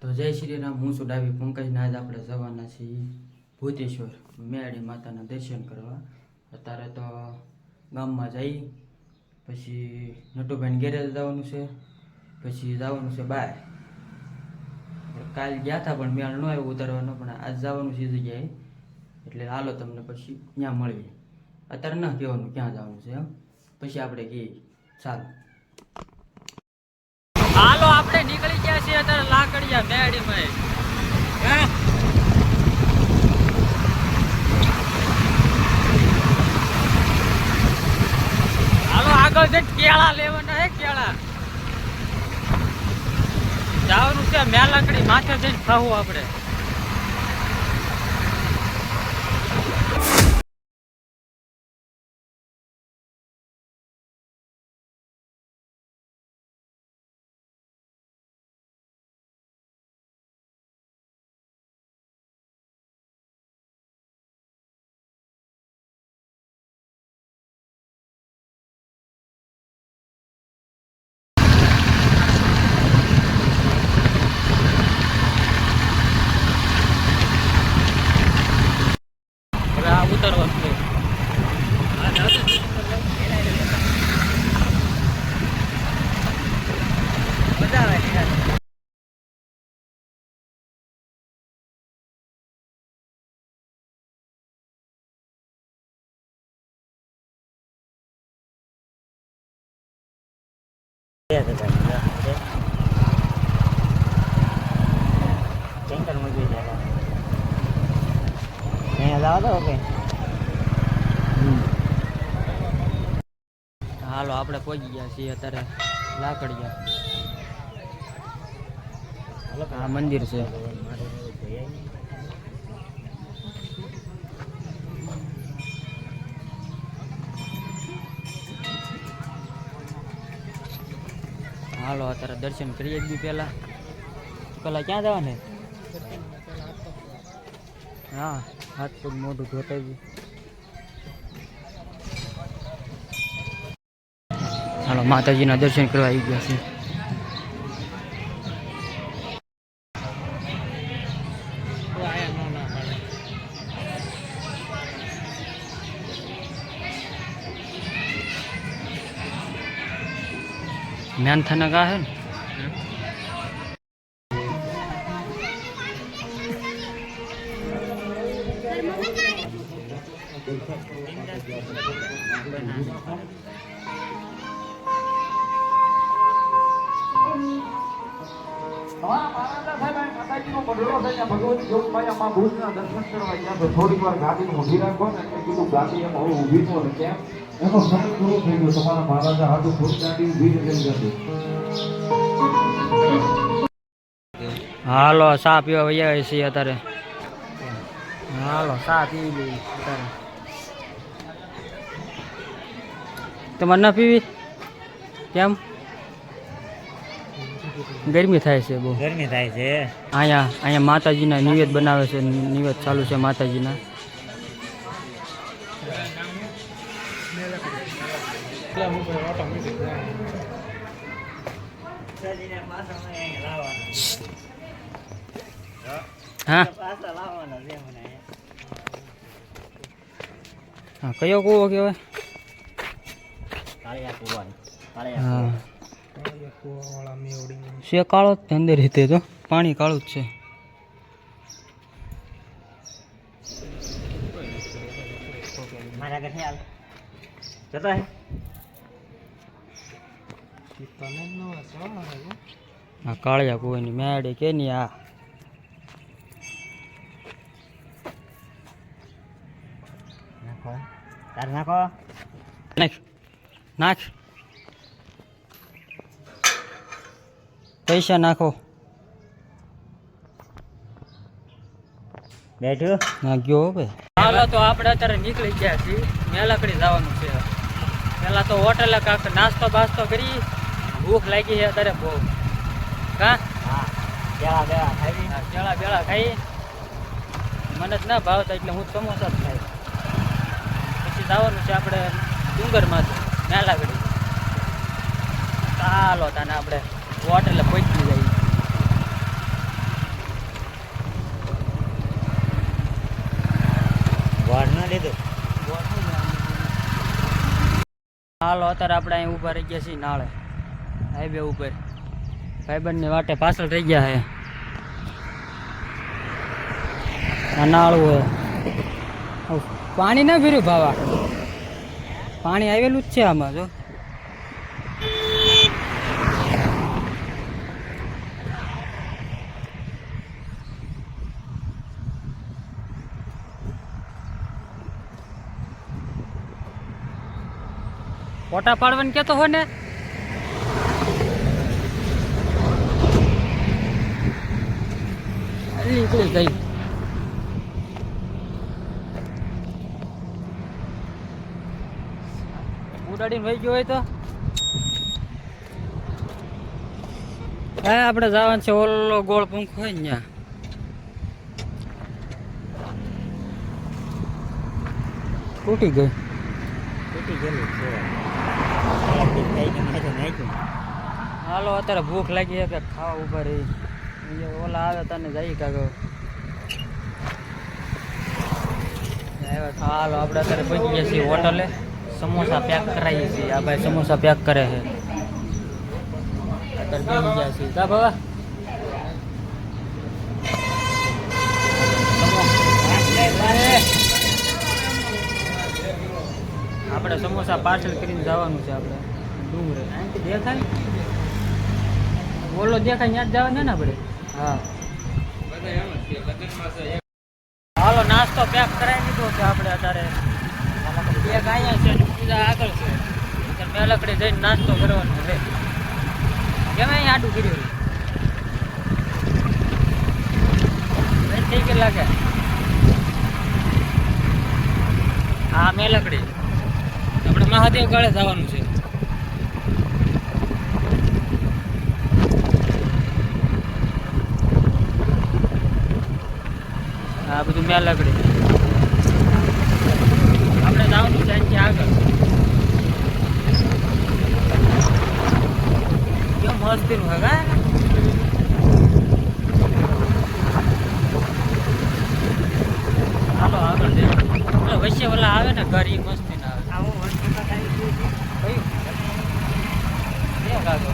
તો જય શ્રી રામ, હું છું ડાવી પંકજને. આજ આપણે જવાના છીએ ભૂતેશ્વર મેળી માતાના દર્શન કરવા. અત્યારે તો ગામમાં જઈ પછી નટુભાઈને ઘેરે જવાનું છે, પછી જવાનું છે બહાર. કાલ ગયા હતા પણ મેળ ન આવ્યો ઉતારવાનો, પણ આજ જવાનું છે જગ્યાએ. એટલે હાલો તમને પછી ત્યાં મળીએ. અત્યારે ના કહેવાનું ક્યાં જવાનું છે, પછી આપણે કહીએ. ચાલો હાલો, આપણે નીકળી ગયા છીએ અત્યારે લાકડિયા મેળીમાં. હાલો આગળ જઈને કેળા લેવાના હે. કેળા જવાનું છે મેલાકડી માથે જઈને ખાવું આપણે. ઉતરવાનું છે. મજા આવે યાર. હાલો આપણે પહોંચી ગયા છીએ અત્યારે લાકડિયા. આ મંદિર છે. હાલો અત્યારે દર્શન કરીએ જ પેલા ક્યાં જવાને? હા, હાથ પગ મોઢું ધોતા જ. હાલો માતાજીના દર્શન કરવા આવી ગયા છે. મેન થાના કા હે ને? થોડીક વાર ગાડી ઊભી રાખો ને એટલે કીધું ગાડી એમ હવે ઊભી નો રહે. કેમ? એનો સમય પૂરો થઈ ગયો. તમારા મહારાજા હાથું થોડી ગાડી ઊભી રહી જતી. હાલો ચા પીવા વૈયા છીએ અત્યારે. હાલો ચા પી લઈ અત્યારે. તમારે ના પીવી? કેમ? ગરમી થાય છે, બહુ ગરમી થાય છે. અહીંયા માતાજીના નિવેદ બનાવે છે. નિવેદ ચાલુ છે માતાજીના. હા હા, કયો કૂવો કહેવાય? હા, છે કાળો જ અંદર રીતે. તો પાણી કાળું જ છે. હા, કાળિયા કુવાની મેળી કે ની. આ નાખો નાખ નાખ, પૈસા નાખો. બેઠું નાખ્યો ભાઈ. હાલો તો આપણે અત્યારે નીકળી ગયા છીએ. મેલાકડી જવાનું છે. પેલા તો હોટલે કાંક નાસ્તો બાસ્તો કરી. ભૂખ લાગી છે અત્યારે બહુ. હા, કેળા બેળા ખાઈ. મને જ ના ભાવતા એટલે હું સમોસા જ ખાઈ. પછી જવાનું છે આપણે ડુંગરમાં મેલાકડી. ચાલો તને આપણે હોટલે પહોંચી જઈએ. લીધું. હાલો અત્યારે આપણે અહીં ઊભા રહી ગયા છીએ નાળે હાઈવે ઉપર ભાઈબંધની વાટે પાછળ રહી ગયા છે આ નાળું હે પાણી ના ભર્યું ભાવા પાણી આવેલું જ છે આમાં જો ફોટા પાડવાનું કેતો હો ને નીકળી ગઈ ઉડાડીને વહી ગયો હોય તો હા આપણે જવાનું છે ઓલો ગોળ પંખ હોય ને ત્યાં તૂટી ગઈ તૂટી ગયેલું છે. હાલો અત્યારે ભૂખ લાગી છે કે ખાવા ઉભા રહી ઓલા આવે તને જઈ કાગો હાલો આપણે અત્યારે પહોંચી ગયા છીએ હોટલે સમોસા પેક કરાવીએ છીએ આ ભાઈ સમોસા પેક કરે છે અત્યારે બેસી ગયા છીએ કા બાબા આપણે સમોસા પાર્સલ કરીને જવાનું છે આપણે ડુંગરે અહીંથી દેખાય ઓલો દેખાય ત્યાં જ જવાનું છે ને આપણે હા હાલો નાસ્તો પેક કરાવી દીધો છે આપણે અત્યારે એક અહીંયા છે ને બીજા આગળ છે અત્યારે મેલકડે જઈને નાસ્તો કરવાનો છે કેમ અહીંયા આડું કર્યું ઠીક લાગે હા મેલકડી આપણે મહાદેવ કાળે જવાનું છે આ બધું મેલકડી આપણે જવાનું છે અહીંથી આગળ કેમ મસ્તીનું હે કા હાલો આગળ જઈએ વચ્ચે ઓલા આવે ને ઘર એ મસ્તી ના આવે આવું કયું કાગો